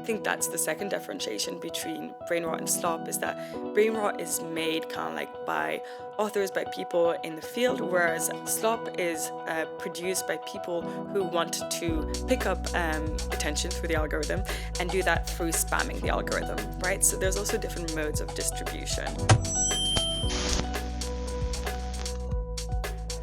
think that's the second differentiation between brainrot and slop, is that brainrot is made kind of like by authors, by people in the field, whereas slop is produced by people who want to pick up attention through the algorithm and do that through spamming the algorithm, right? So there's also different modes of distribution.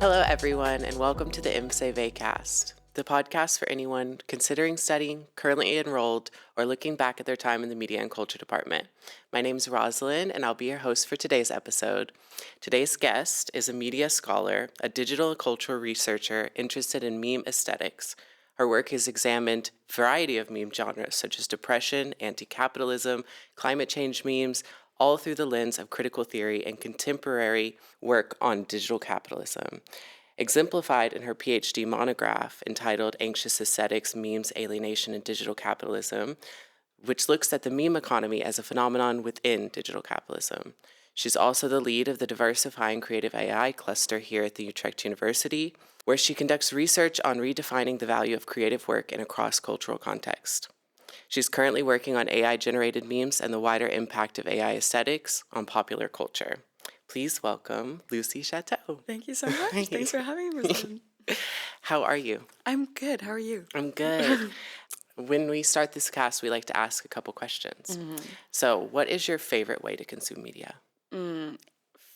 Hello, everyone, and welcome to the MCWCast, the podcast for anyone considering studying, currently enrolled, or looking back at their time in the Media and Culture department. My name is Rosalyn, and I'll be your host for today's episode. Today's guest is a media scholar, a digital cultural researcher interested in meme aesthetics. Her work has examined a variety of meme genres such as depression, anti-capitalism, climate change memes, all through the lens of critical theory and contemporary work on digital capitalism. Exemplified in her PhD monograph entitled Anxious Aesthetics, Memes, Alienation, and Digital Capitalism, which looks at the meme economy as a phenomenon within digital capitalism. She's also the lead of the Diversifying Creative AI cluster here at the Utrecht University, where she conducts research on redefining the value of creative work in a cross-cultural context. She's currently working on AI-generated memes and the wider impact of AI aesthetics on popular culture. Please welcome Lucie Chateau. Thank you so much. Thanks for having me, Rosalyn. How are you? I'm good. How are you? I'm good. When we start this cast, we like to ask a couple questions. So, what is your favorite way to consume media?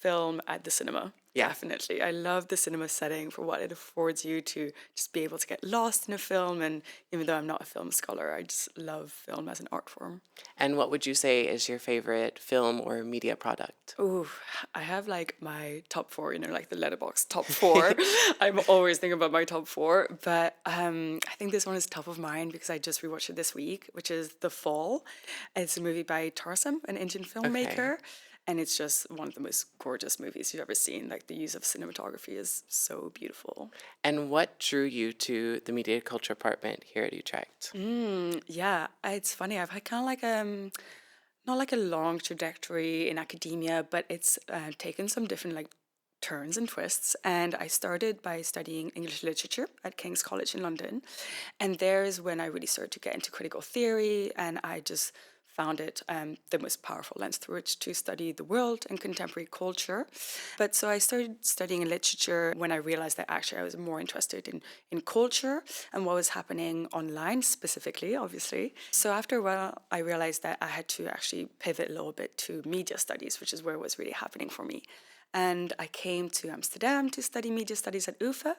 Film at the cinema. Yeah. Definitely. I love the cinema setting for what it affords you to just be able to get lost in a film. And even though I'm not a film scholar, I just love film as an art form. And what would you say is your favorite film or media product? Ooh, I have like my top four, like the letterbox top four. I'm always thinking about my top four, but I think this one is top of mind because I just rewatched it this week, which is The Fall. It's a movie by Tarsem, an Indian filmmaker. Okay. And it's just one of the most gorgeous movies you've ever seen. Like the use of cinematography is so beautiful. And what drew you to the Media and Culture department here at Utrecht? Yeah, it's funny. I've had kind of like not like a long trajectory in academia, but it's taken some different like turns and twists. And I started by studying English literature at King's College in London. And there's when I really started to get into critical theory, and I just found it the most powerful lens through which to study the world and contemporary culture. But so I started studying literature when I realized that actually I was more interested in culture and what was happening online specifically, obviously. So after a while, I realized that I had to actually pivot a little bit to media studies, which is where it was really happening for me. And I came to Amsterdam to study media studies at UvA.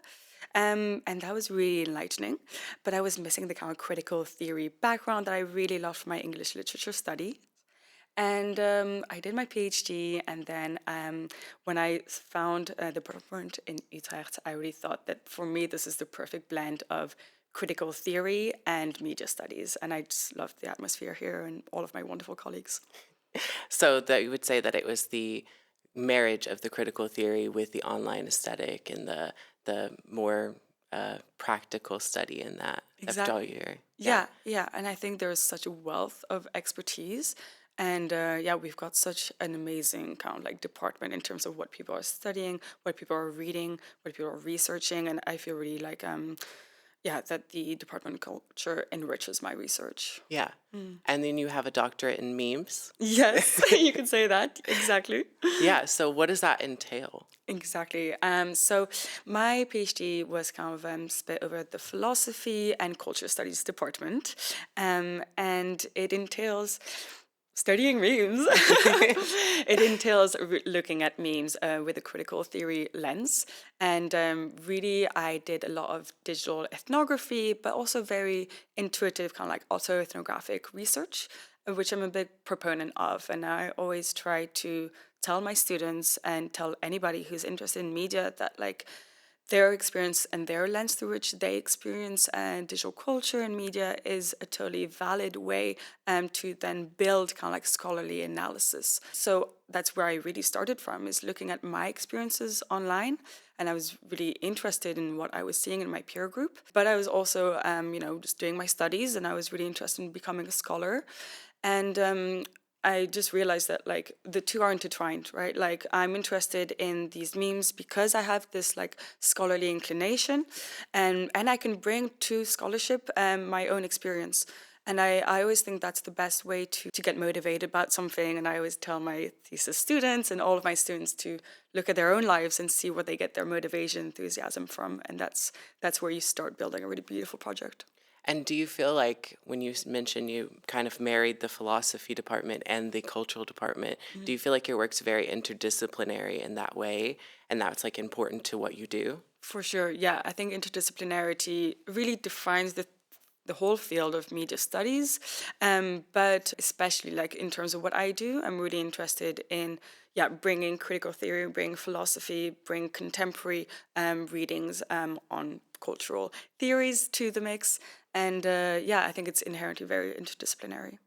And that was really enlightening, but I was missing the kind of critical theory background that I really loved from my English literature study. And I did my PhD, and then when I found the department in Utrecht, I really thought that for me, this is the perfect blend of critical theory and media studies. And I just loved the atmosphere here and all of my wonderful colleagues. So that you would say that it was the marriage of the critical theory with the online aesthetic and the more practical study in that. Exactly. Yeah. And I think there's such a wealth of expertise. And we've got such an amazing kind of like department in terms of what people are studying, what people are reading, what people are researching. And I feel really like, that the Department of Culture enriches my research. Yeah. And then you have a doctorate in memes. Yes, you could say that. Exactly. Yeah. So what does that entail? Exactly. So my PhD was kind of split over the philosophy and culture studies department, and it entails studying memes. It entails looking at memes with a critical theory lens. And really, I did a lot of digital ethnography, but also very intuitive, kind of like autoethnographic research, which I'm a big proponent of. And I always try to tell my students and tell anybody who's interested in media that like their experience and their lens through which they experience digital culture and media is a totally valid way to then build kind of like scholarly analysis. So that's where I really started from, is looking at my experiences online. And I was really interested in what I was seeing in my peer group. But I was also, just doing my studies, and I was really interested in becoming a scholar. And I just realized that like the two are intertwined, right? Like I'm interested in these memes because I have this like scholarly inclination, and I can bring to scholarship my own experience. And I always think that's the best way to get motivated about something. And I always tell my thesis students and all of my students to look at their own lives and see where they get their motivation, enthusiasm from. And that's where you start building a really beautiful project. And do you feel like when you mentioned you kind of married the philosophy department and the cultural department, do you feel like your work's very interdisciplinary in that way, and that's like important to what you do? For sure, yeah. I think interdisciplinarity really defines the whole field of media studies, but especially like in terms of what I do, I'm really interested in bringing critical theory, bring philosophy, bring contemporary readings on cultural theories to the mix, and I think it's inherently very interdisciplinary.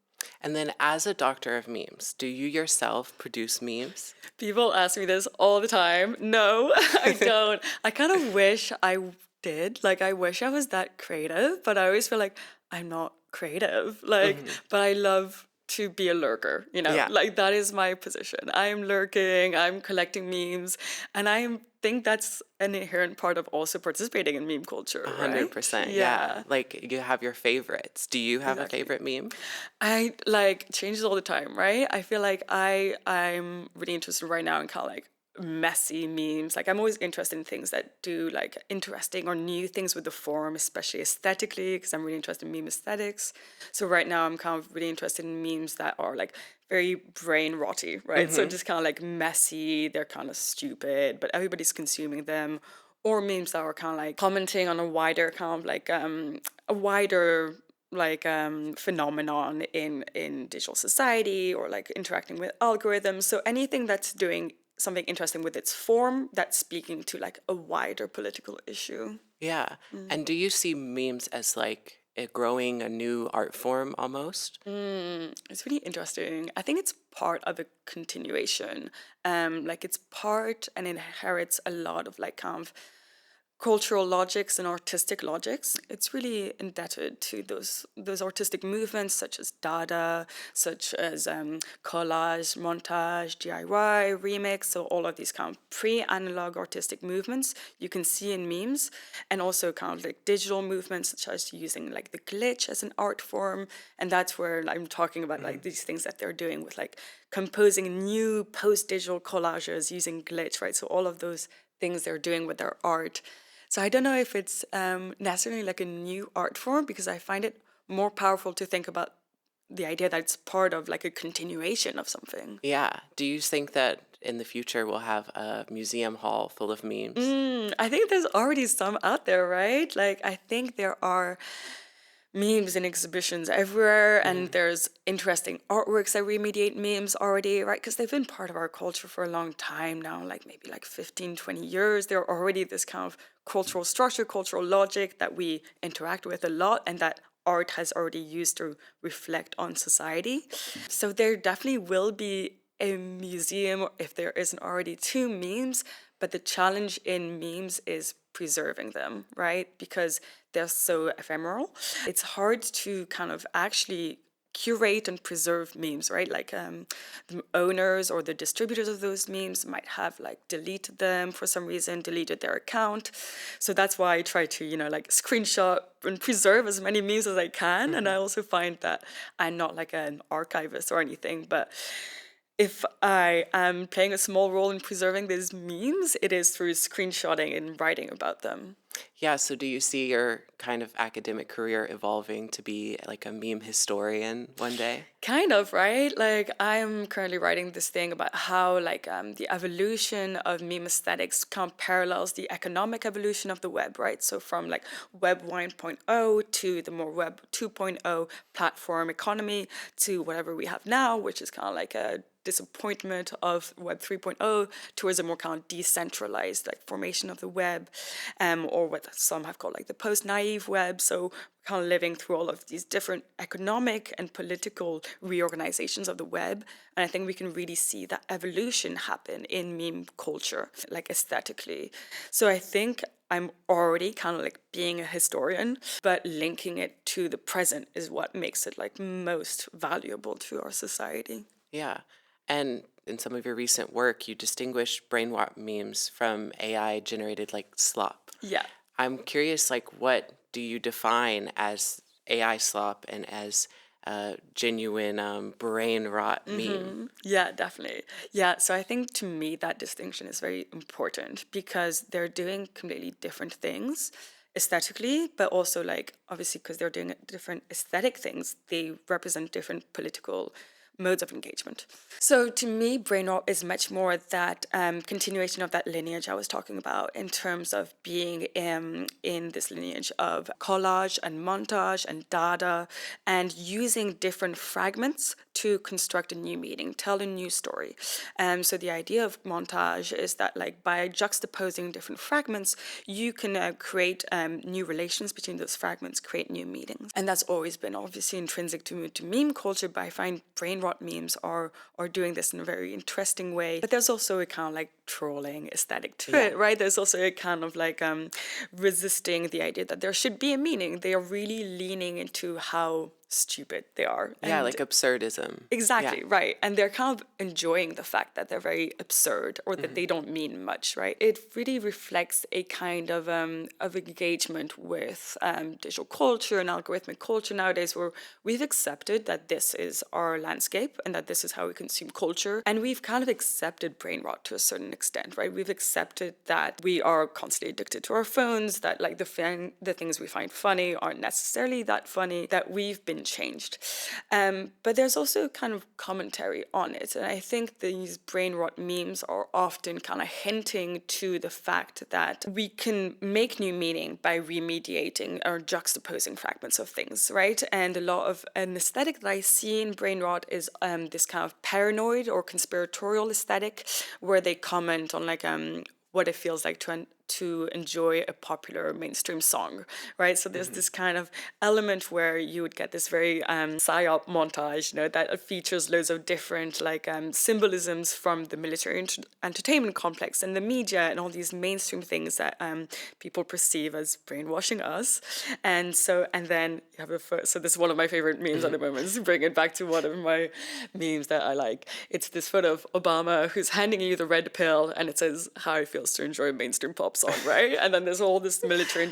And then as a doctor of memes, do you yourself produce memes? People ask me this all the time. No, I don't. I kind of wish I did. Like, I wish I was that creative, but I always feel like I'm not creative. Like, but I love to be a lurker, Yeah. like that is my position. I'm lurking, I'm collecting memes, and think that's an inherent part of also participating in meme culture, right? 100%, yeah. Like you have your favorites. Do you have a Exactly. favorite meme? I like changes all the time, right? I feel like I'm really interested right now in kind of like messy memes. Like I'm always interested in things that do like interesting or new things with the form, especially aesthetically, because I'm really interested in meme aesthetics. So right now I'm kind of really interested in memes that are like very brain rotty, right? So just kind of like messy, they're kind of stupid, but everybody's consuming them. Or memes that are kind of like commenting on a wider kind of like a wider phenomenon in digital society or like interacting with algorithms. So anything that's doing something interesting with its form that's speaking to like a wider political issue. Yeah. And do you see memes as like it growing a new art form almost? It's really interesting. I think it's part of a continuation. Like it's part and inherits a lot of like kind of cultural logics and artistic logics. It's really indebted to those artistic movements such as Dada, such as collage, montage, DIY, remix. So all of these kind of pre-analog artistic movements you can see in memes, and also kind of like digital movements such as using like the glitch as an art form. And that's where I'm talking about like these things that they're doing with like composing new post-digital collages using glitch, right? So all of those things they're doing with their art. So I don't know if it's necessarily like a new art form, because I find it more powerful to think about the idea that it's part of like a continuation of something. Yeah. Do you think that in the future we'll have a museum hall full of memes? I think there's already some out there, right? Like I think there are memes and exhibitions everywhere, and there's interesting artworks that remediate memes already, right? Because they've been part of our culture for a long time now, like maybe like 15, 20 years. They're already this kind of cultural structure, cultural logic that we interact with a lot, and that art has already used to reflect on society. So there definitely will be a museum, if there isn't already, two memes, but the challenge in memes is preserving them, right? Because they're so ephemeral. It's hard to kind of actually curate and preserve memes, right? Like the owners or the distributors of those memes might have like deleted them for some reason, deleted their account. So that's why I try to, like screenshot and preserve as many memes as I can. And I also find that I'm not like an archivist or anything, but if I am playing a small role in preserving these memes, it is through screenshotting and writing about them. Yeah, so do you see your kind of academic career evolving to be like a meme historian one day? Kind of, right? Like I'm currently writing this thing about how like the evolution of meme aesthetics kind of parallels the economic evolution of the web, right? So from like Web 1.0 to the more Web 2.0 platform economy to whatever we have now, which is kind of like a disappointment of Web 3.0 towards a more kind of decentralized like formation of the web, or what some have called like the post-naive web. So kind of living through all of these different economic and political reorganizations of the web. And I think we can really see that evolution happen in meme culture, like aesthetically. So I think I'm already kind of like being a historian, but linking it to the present is what makes it like most valuable to our society. Yeah. And in some of your recent work, you distinguished brainrot memes from AI generated like slop. Yeah. I'm curious, like, what do you define as AI slop and as genuine brain rot meme. Yeah, definitely. Yeah, so I think to me that distinction is very important because they're doing completely different things aesthetically, but also like obviously because they're doing different aesthetic things, they represent different political modes of engagement. So to me, brain rot is much more that continuation of that lineage I was talking about in terms of being in this lineage of collage and montage and data and using different fragments to construct a new meaning, tell a new story. So the idea of montage is that like by juxtaposing different fragments, you can create new relations between those fragments, create new meanings. And that's always been obviously intrinsic to meme culture, but I find brain rot memes are doing this in a very interesting way. But there's also a kind of like trolling aesthetic to it, right? There's also a kind of like resisting the idea that there should be a meaning. They are really leaning into how stupid they are. Yeah, And like absurdism. exactly, Yeah. right. And they're kind of enjoying the fact that they're very absurd or that they don't mean much, right? It really reflects a kind of engagement with digital culture and algorithmic culture nowadays where we've accepted that this is our landscape and that this is how we consume culture. And we've kind of accepted brain rot to a certain extent, right? We've accepted that we are constantly addicted to our phones, that like the things we find funny aren't necessarily that funny, that we've been changed. But there's also kind of commentary on it. And I think these brain rot memes are often kind of hinting to the fact that we can make new meaning by remediating or juxtaposing fragments of things, right? And a lot of an aesthetic that I see in brain rot is this kind of paranoid or conspiratorial aesthetic where they comment on like what it feels like to enjoy a popular mainstream song, right? So there's this kind of element where you would get this very psyop montage, that features loads of different like symbolisms from the military entertainment complex and the media and all these mainstream things that people perceive as brainwashing us. And then you have so this is one of my favorite memes at the moment. Just bring it back to one of my memes that I like. It's this photo of Obama who's handing you the red pill and it says how it feels to enjoy mainstream pop song, right? And then there's all this military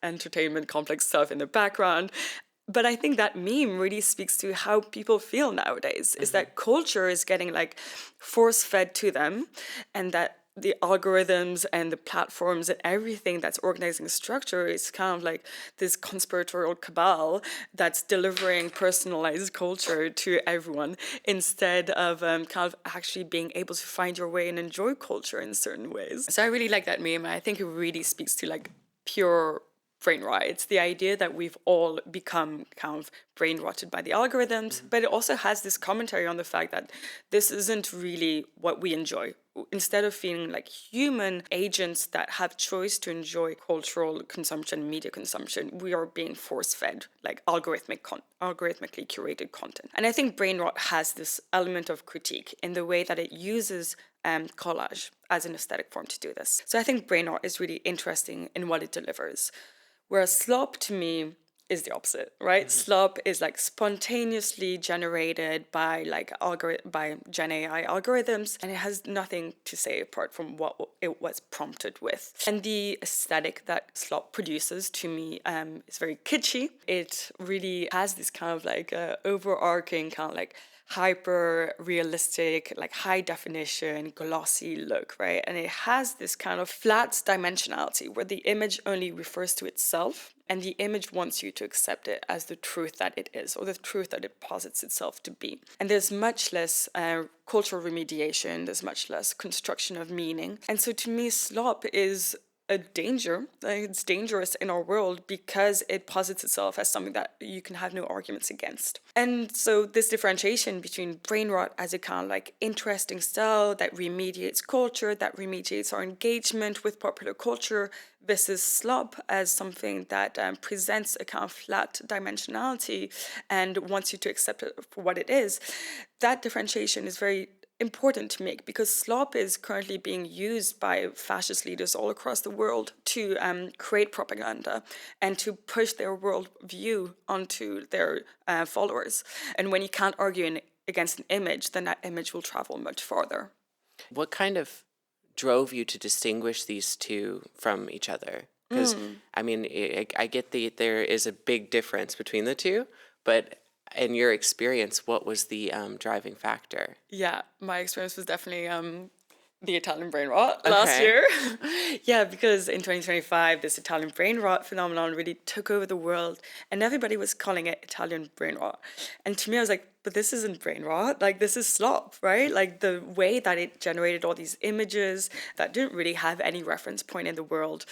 entertainment complex stuff in the background. But I think that meme really speaks to how people feel nowadays, is that culture is getting like force-fed to them and that the algorithms and the platforms and everything that's organizing structure is kind of like this conspiratorial cabal that's delivering personalized culture to everyone instead of kind of actually being able to find your way and enjoy culture in certain ways. So I really like that meme. I think it really speaks to like pure brain rot. It's the idea that we've all become kind of brain rotted by the algorithms, but it also has this commentary on the fact that this isn't really what we enjoy. Instead of feeling like human agents that have choice to enjoy cultural consumption, media consumption, we are being force-fed like algorithmically curated content. And I think brain rot has this element of critique in the way that it uses collage as an aesthetic form to do this. So I think brain rot is really interesting in what it delivers. Whereas slop to me is the opposite, right? Slop is like spontaneously generated by like by Gen AI algorithms, and it has nothing to say apart from what it was prompted with. And the aesthetic that slop produces to me is very kitschy. It really has this kind of like overarching kind of like hyper realistic, like high definition, glossy look, right? And it has this kind of flat dimensionality where the image only refers to itself and the image wants you to accept it as the truth that it is or the truth that it posits itself to be. And there's much less cultural remediation, there's much less construction of meaning. And so to me, slop is a danger. It's dangerous in our world because it posits itself as something that you can have no arguments against. And so this differentiation between brain rot as a kind of like interesting style that remediates culture, that remediates our engagement with popular culture, versus slop as something that presents a kind of flat dimensionality and wants you to accept it for what it is, that differentiation is very important to make because slop is currently being used by fascist leaders all across the world to create propaganda and to push their world view onto their followers. And when you can't argue against an image, then that image will travel much farther. What kind of drove you to distinguish these two from each other? Because, I mean, I get there is a big difference between the two, but in your experience, what was the driving factor? Yeah, my experience was definitely the Italian brain rot last Okay. year. Yeah, because in 2025, this Italian brain rot phenomenon really took over the world, and everybody was calling it Italian brain rot. And to me, I was like, but this isn't brain rot. Like, this is slop, right? Like, the way that it generated all these images that didn't really have any reference point in the world,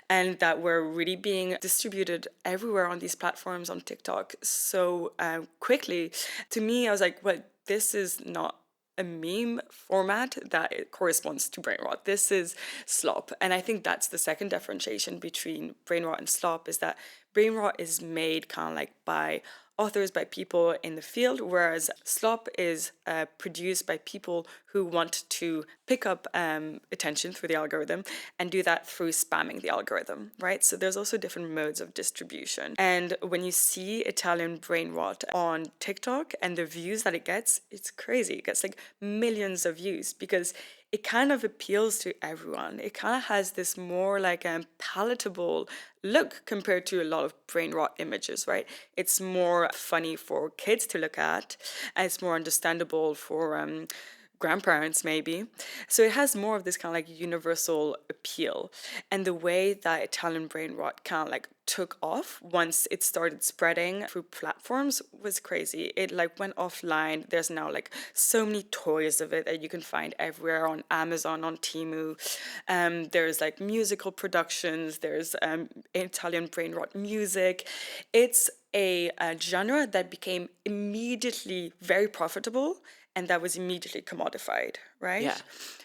and that were really being distributed everywhere on these platforms on TikTok so quickly. To me, I was like, well, this is not a meme format that it corresponds to brain rot. This is slop. And I think that's the second differentiation between brain rot and slop, is that brain rot is made kind of like by authors, by people in the field, whereas slop is produced by people who want to pick up attention through the algorithm and do that through spamming the algorithm, right? So there's also different modes of distribution. And when you see Italian brain rot on TikTok and the views that it gets, it's crazy. It gets like millions of views because it kind of appeals to everyone. It kind of has this more like palatable look compared to a lot of brain rot images, right? It's more funny for kids to look at, and it's more understandable for grandparents maybe. So it has more of this kind of like universal appeal. And the way that Italian brain rot kind of like took off once it started spreading through platforms was crazy. It like went offline. There's now like so many toys of it that you can find everywhere on Amazon, on Temu. There's like musical productions. There's Italian brain rot music. It's a genre that became immediately very profitable and that was immediately commodified, right? Yeah.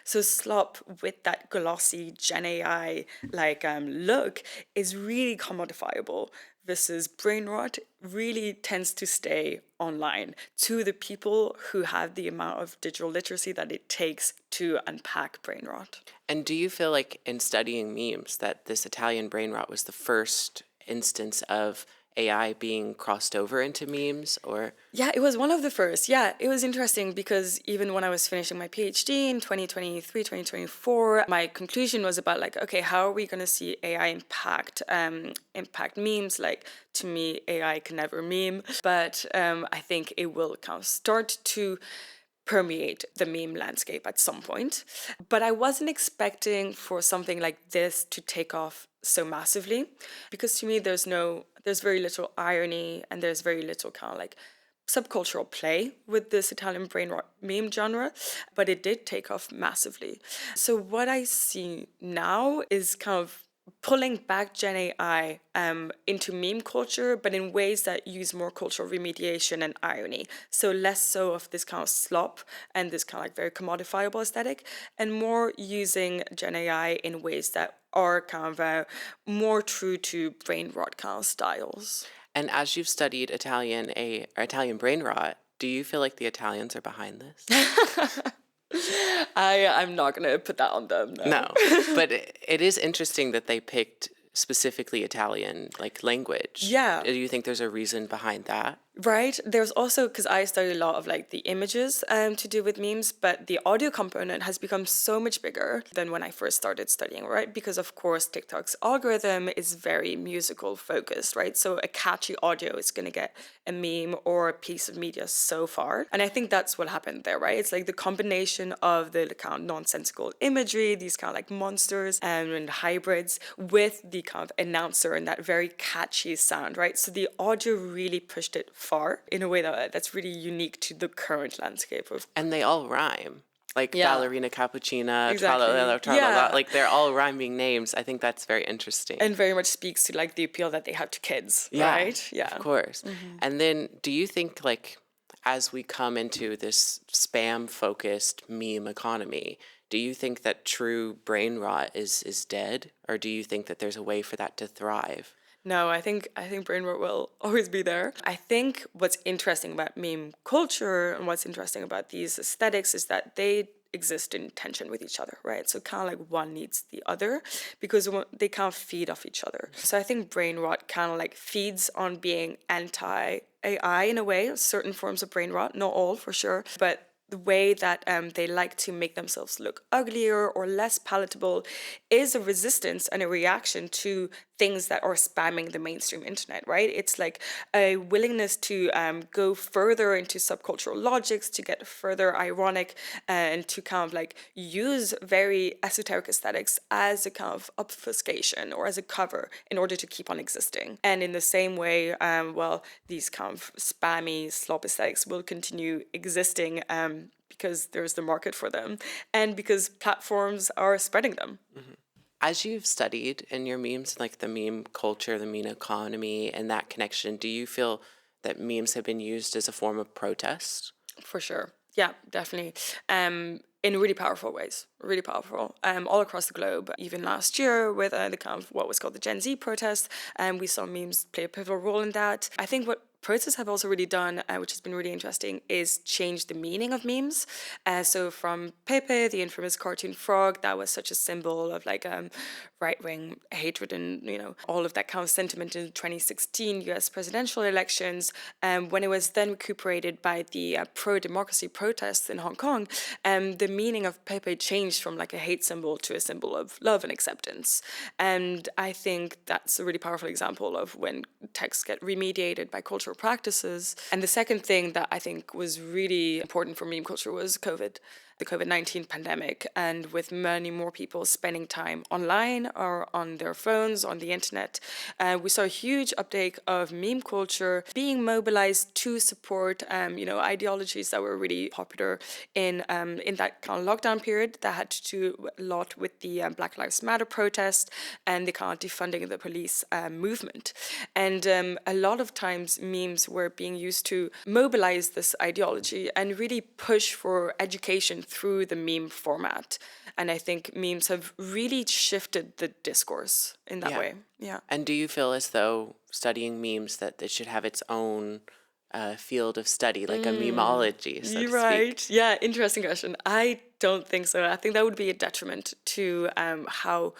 So slop with that glossy Gen AI like look is really commodifiable versus brain rot really tends to stay online to the people who have the amount of digital literacy that it takes to unpack brain rot. And do you feel like in studying memes that this Italian brain rot was the first instance of AI being crossed over into memes, or? Yeah, it was one of the first. Yeah, it was interesting because even when I was finishing my PhD in 2023, 2024, my conclusion was about like, okay, how are we going to see AI impact memes? Like, to me, AI can never meme, but I think it will kind of start to permeate the meme landscape at some point. But I wasn't expecting for something like this to take off so massively, because to me there's very little irony and there's very little kind of like subcultural play with this Italian brain rot meme genre, but it did take off massively. So what I see now is kind of pulling back Gen AI into meme culture, but in ways that use more cultural remediation and irony. So less so of this kind of slop and this kind of like very commodifiable aesthetic, and more using Gen AI in ways that are kind of more true to brain rot kind of styles. And as you've studied Italian brain rot, do you feel like the Italians are behind this? I'm not gonna put that on them. No, but it is interesting that they picked specifically Italian like language. Yeah. Do you think there's a reason behind that? Right. There's also, because I study a lot of like the images to do with memes, but the audio component has become so much bigger than when I first started studying, right? Because of course TikTok's algorithm is very musical focused, right? So a catchy audio is going to get a meme or a piece of media so far. And I think that's what happened there, right? It's like the combination of the kind of nonsensical imagery, these kind of like monsters and hybrids with the kind of announcer and that very catchy sound, right? So the audio really pushed it far in a way that's really unique to the current landscape of. And they all rhyme. Like Yeah. ballerina cappuccina, Exactly. tra-la-la-la, Yeah. like they're all rhyming names. I think that's very interesting. And very much speaks to like the appeal that they have to kids, Yeah, right? Yeah. of course. And then do you think like as we come into this spam focused meme economy, do you think that true brain rot is dead, or do you think that there's a way for that to thrive? No, I think brain rot will always be there. I think what's interesting about meme culture and what's interesting about these aesthetics is that they exist in tension with each other, right? So kind of like one needs the other because they kind of feed off each other. So I think brain rot kind of like feeds on being anti-AI in a way, certain forms of brain rot, not all for sure, but the way that they like to make themselves look uglier or less palatable is a resistance and a reaction to things that are spamming the mainstream internet, right? It's like a willingness to go further into subcultural logics, to get further ironic, and to kind of like use very esoteric aesthetics as a kind of obfuscation or as a cover in order to keep on existing. And in the same way, these kind of spammy slop aesthetics will continue existing because there's the market for them and because platforms are spreading them. As you've studied in your memes, like the meme culture, the meme economy, and that connection, do you feel that memes have been used as a form of protest? For sure. Yeah, definitely. In really powerful ways, really powerful, all across the globe. Even last year with the kind of what was called the Gen Z protest, we saw memes play a pivotal role in that. I think what protests have also really done, which has been really interesting, is change the meaning of memes. So from Pepe, the infamous cartoon frog, that was such a symbol of like right-wing hatred and, you know, all of that kind of sentiment in the 2016 US presidential elections. When it was then recuperated by the pro-democracy protests in Hong Kong, the meaning of Pepe changed from like a hate symbol to a symbol of love and acceptance. And I think that's a really powerful example of when texts get remediated by cultural practices. And the second thing that I think was really important for meme culture was COVID. The COVID-19 pandemic, and with many more people spending time online or on their phones, on the internet, we saw a huge uptake of meme culture being mobilized to support, ideologies that were really popular in that kind of lockdown period that had to do a lot with the Black Lives Matter protest and the kind of defunding of the police movement. And a lot of times memes were being used to mobilize this ideology and really push for education through the meme format. And I think memes have really shifted the discourse in that way. Yeah. And do you feel as though studying memes that it should have its own field of study, like a memology, so to You're speak? right. Yeah, interesting question. I don't think so. I think that would be a detriment to how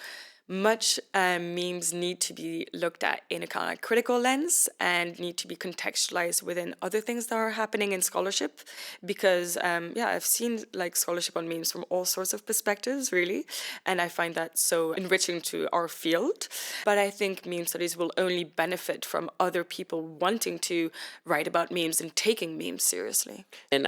much memes need to be looked at in a kind of critical lens and need to be contextualized within other things that are happening in scholarship. Because, I've seen like scholarship on memes from all sorts of perspectives, really. And I find that so enriching to our field. But I think meme studies will only benefit from other people wanting to write about memes and taking memes seriously. And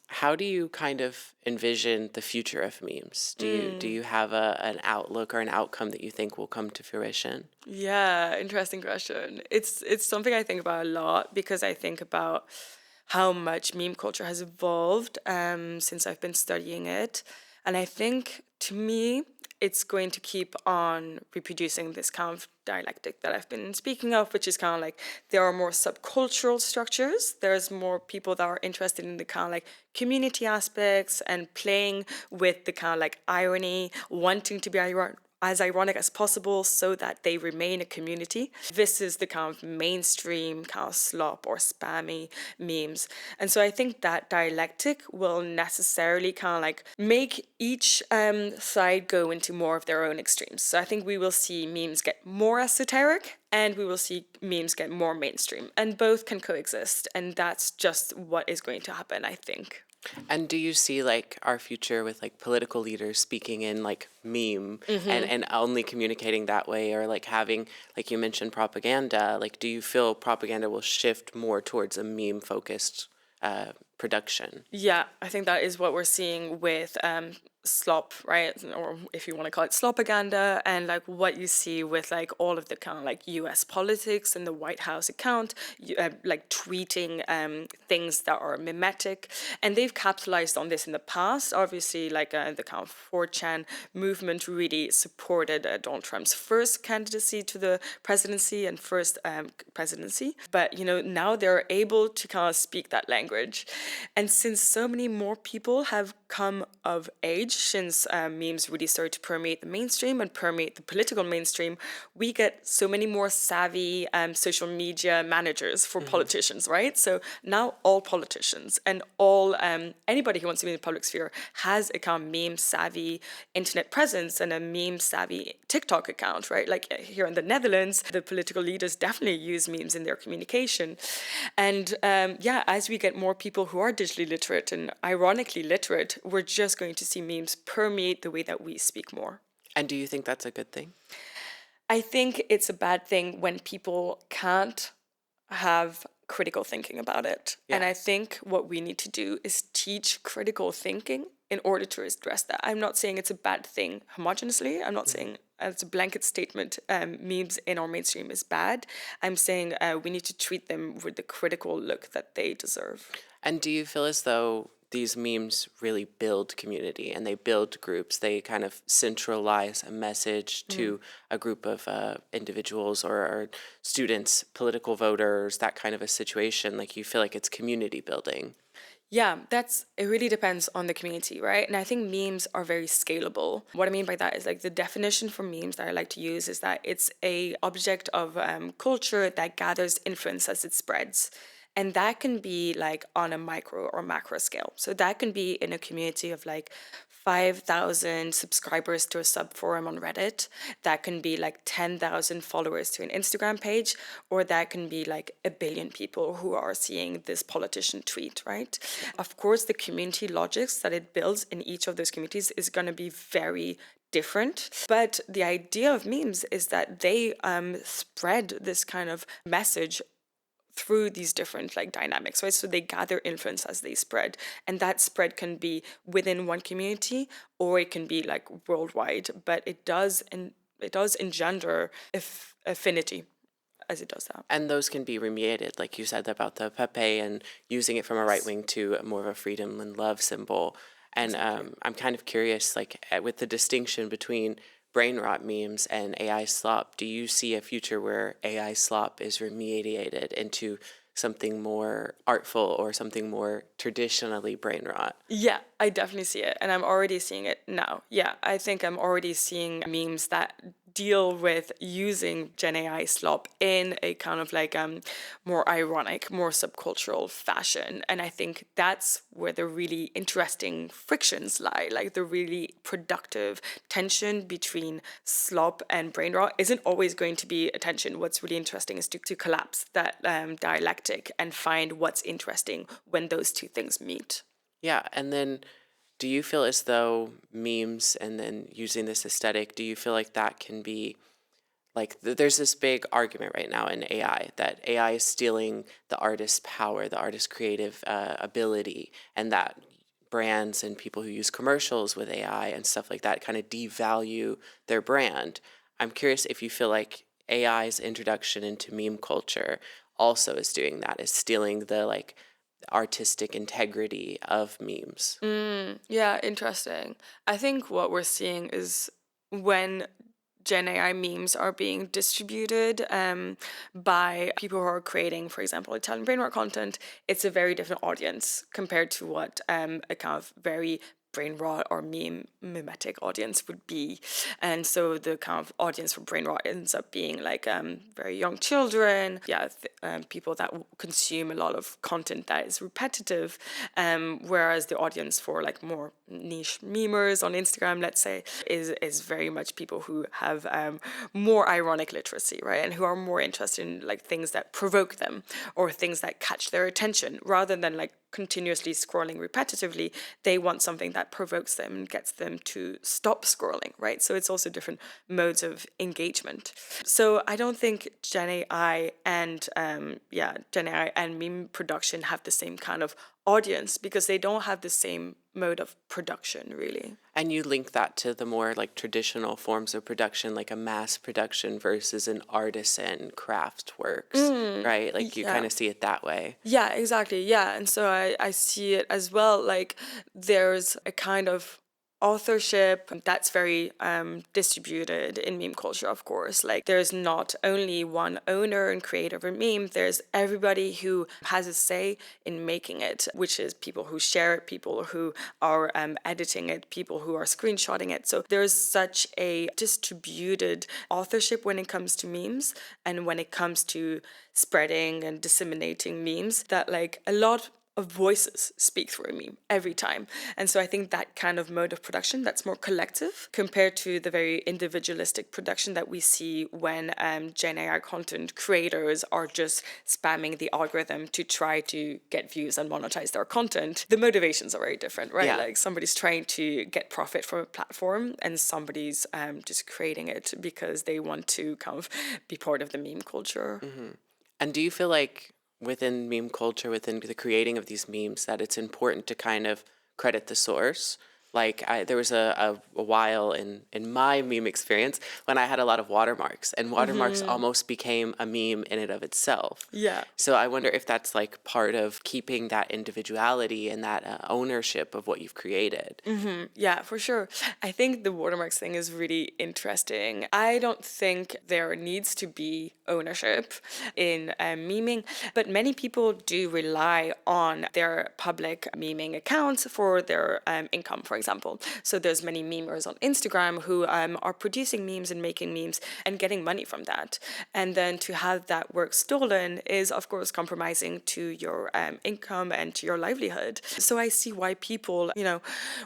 how do you kind of envision the future of memes? Do you have an outlook or an outcome that you think will come to fruition? Yeah, interesting question. It's something I think about a lot because I think about how much meme culture has evolved since I've been studying it. And I think, to me, it's going to keep on reproducing this kind of dialectic that I've been speaking of, which is kind of like there are more subcultural structures. There's more people that are interested in the kind of like community aspects and playing with the kind of like irony, wanting to be as ironic as possible so that they remain a community. This is the kind of mainstream kind of slop or spammy memes. And so I think that dialectic will necessarily kind of like make each side go into more of their own extremes. So I think we will see memes get more esoteric and we will see memes get more mainstream, and both can coexist. And that's just what is going to happen, I think. And do you see like our future with like political leaders speaking in like meme and only communicating that way, or like having, like you mentioned, propaganda? Like, do you feel propaganda will shift more towards a meme focused production? Yeah, I think that is what we're seeing with slop, right? Or if you want to call it slopaganda, and like what you see with like all of the kind of like US politics and the White House account, like tweeting things that are mimetic. And they've capitalized on this in the past. Obviously, like the kind of 4chan movement really supported Donald Trump's first candidacy to the presidency and first presidency. But, you know, now they're able to kind of speak that language. And since so many more people have come of age since memes really started to permeate the mainstream and permeate the political mainstream. We get so many more savvy social media managers for politicians, right? So now all politicians and all anybody who wants to be in the public sphere has a kind of meme savvy internet presence and a meme savvy TikTok account, right? Like here in the Netherlands, the political leaders definitely use memes in their communication. And as we get more people who are digitally literate and ironically literate, we're just going to see memes permeate the way that we speak more. And do you think that's a good thing? I think it's a bad thing when people can't have critical thinking about it. Yeah. And I think what we need to do is teach critical thinking in order to address that. I'm not saying it's a bad thing homogeneously. I'm not saying as a blanket statement, memes in our mainstream is bad. I'm saying we need to treat them with the critical look that they deserve. And do you feel as though these memes really build community and they build groups? They kind of centralize a message to a group of individuals or students, political voters, that kind of a situation. Like you feel like it's community building. Yeah, it really depends on the community, right? And I think memes are very scalable. What I mean by that is like the definition for memes that I like to use is that it's a object of culture that gathers influence as it spreads. And that can be like on a micro or macro scale. So that can be in a community of like 5,000 subscribers to a subforum on Reddit. That can be like 10,000 followers to an Instagram page, or that can be like 1 billion people who are seeing this politician tweet, right? Of course, the community logics that it builds in each of those communities is going to be very different. But the idea of memes is that they spread this kind of message through these different like dynamics, right? So they gather influence as they spread, and that spread can be within one community or it can be like worldwide. But it does engender affinity as it does that. And those can be remediated, like you said about the Pepe and using it from a right wing to more of a freedom and love symbol. And I'm kind of curious, like with the distinction between brainrot memes and AI slop, do you see a future where AI slop is remediated into something more artful or something more traditionally brainrot? Yeah, I definitely see it. And I'm already seeing it now. Yeah, I think I'm already seeing memes that deal with using Gen AI slop in a kind of like more ironic, more subcultural fashion. And I think that's where the really interesting frictions lie, like the really productive tension between slop and brainrot isn't always going to be a tension. What's really interesting is to collapse that dialectic and find what's interesting when those two things meet. Yeah, and then do you feel as though memes and then using this aesthetic, do you feel like that can be like there's this big argument right now in AI that AI is stealing the artist's power, the artist's creative ability, and that brands and people who use commercials with AI and stuff like that kind of devalue their brand. I'm curious if you feel like AI's introduction into meme culture also is doing that, is stealing the like artistic integrity of memes. Yeah, interesting. I think what we're seeing is when Gen AI memes are being distributed by people who are creating, for example, Italian brainwort content, it's a very different audience compared to what a kind of very brainrot or mimetic audience would be. And so the kind of audience for brainrot ends up being like very young children, people that consume a lot of content that is repetitive, whereas the audience for like more niche memers on Instagram, let's say, is very much people who have more ironic literacy, right? And who are more interested in like things that provoke them or things that catch their attention rather than like continuously scrolling repetitively. They want something that provokes them and gets them to stop scrolling, right? So it's also different modes of engagement. So I don't think Gen AI and meme production have the same kind of audience because they don't have the same mode of production, really. And you link that to the more like traditional forms of production, like a mass production versus an artisan craft works, right? Like you kind of see it that way. Yeah, exactly. Yeah. And so I see it as well, like there's a kind of authorship, that's very distributed in meme culture, of course. Like, there's not only one owner and creator of a meme, there's everybody who has a say in making it, which is people who share it, people who are editing it, people who are screenshotting it. So there's such a distributed authorship when it comes to memes and when it comes to spreading and disseminating memes that like a lot of voices speak through a meme every time. And so I think that kind of mode of production that's more collective compared to the very individualistic production that we see when Gen AI content creators are just spamming the algorithm to try to get views and monetize their content. The motivations are very different, right? Yeah. Like somebody's trying to get profit from a platform and somebody's just creating it because they want to kind of be part of the meme culture. And do you feel like within meme culture, within the creating of these memes, that it's important to kind of credit the source? Like there was a while in my meme experience when I had a lot of watermarks, and watermarks almost became a meme in and of itself. Yeah. So I wonder if that's like part of keeping that individuality and that ownership of what you've created. Yeah, for sure. I think the watermarks thing is really interesting. I don't think there needs to be ownership in memeing, but many people do rely on their public memeing accounts for their income, for example. So there's many memers on Instagram who are producing memes and making memes and getting money from that. And then to have that work stolen is, of course, compromising to your income and to your livelihood. So I see why people,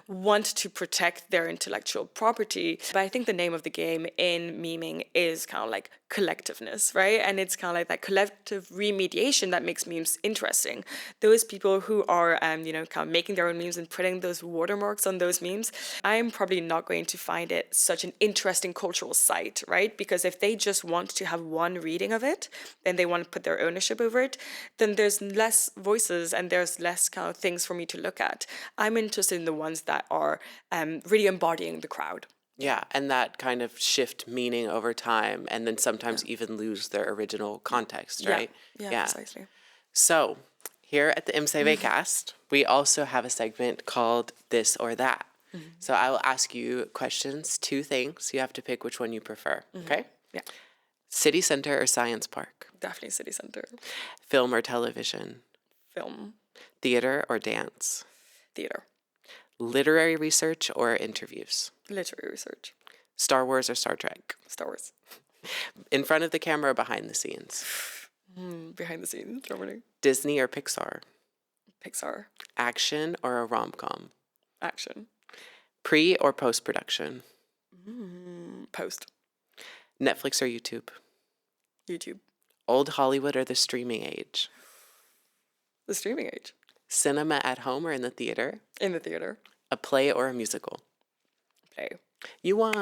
want to protect their intellectual property. But I think the name of the game in memeing is kind of like collectiveness, right? And it's kind of like that collective remediation that makes memes interesting. Those people who are, kind of making their own memes and putting those watermarks on those memes, I'm probably not going to find it such an interesting cultural site, right? Because if they just want to have one reading of it, then they want to put their ownership over it, then there's less voices and there's less kind of things for me to look at. I'm interested in the ones that are really embodying the crowd. Yeah, and that kind of shift meaning over time and then sometimes even lose their original context, right? Yeah, precisely. So here at the MCWCast, we also have a segment called This or That. So I will ask you questions, 2 things. You have to pick which one you prefer, okay? Yeah, City center or science park? definitely city center. Film or television? Film, Theater or dance? theater, Literary research or interviews? literary research, Star Wars or Star Trek? Star Wars, In front of the camera or behind the scenes? behind the scenes, Germany, Disney or Pixar? Pixar, Action or a rom-com? action, Pre or post-production? post, Netflix or YouTube? YouTube, Old Hollywood or the streaming age? the streaming age, Cinema at home or in the theater? in the theater, A play or a musical? play. You won.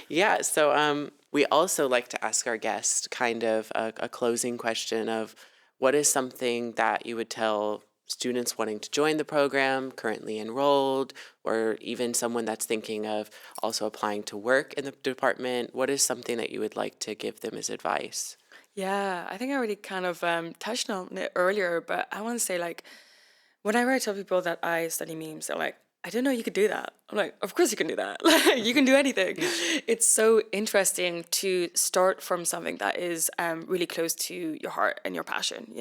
Yeah, so we also like to ask our guests kind of a closing question of what is something that you would tell students wanting to join the program, currently enrolled, or even someone that's thinking of also applying to work in the department? What is something that you would like to give them as advice? Yeah, I think I already kind of touched on it earlier, but I want to say, like, whenever I tell people that I study memes, they're like, I didn't know you could do that. I'm like, of course you can do that. Like, you can do anything. It's so interesting to start from something that is really close to your heart and your passion,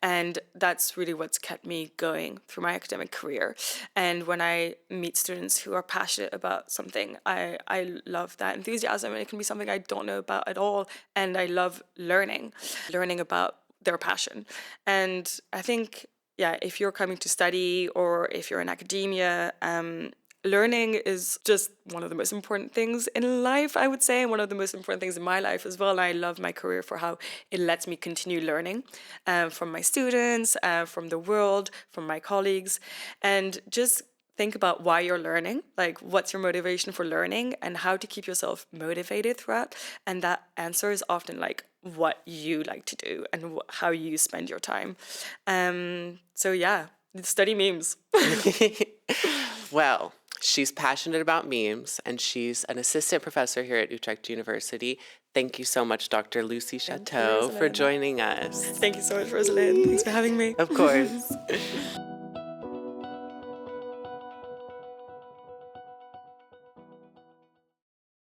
and that's really what's kept me going through my academic career. And when I meet students who are passionate about something, I love that enthusiasm, and it can be something I don't know about at all. And I love learning about their passion. And I think, yeah, if you're coming to study or if you're in academia, learning is just one of the most important things in life, I would say, and one of the most important things in my life as well. And I love my career for how it lets me continue learning from my students, from the world, from my colleagues, and just think about why you're learning, like what's your motivation for learning and how to keep yourself motivated throughout. And that answer is often like what you like to do and how you spend your time. So yeah, study memes. Well, she's passionate about memes and she's an assistant professor here at Utrecht University. Thank you so much, Dr. Lucie Chateau, for joining us. Thank you so much, Rosalyn. Thanks for having me. Of course.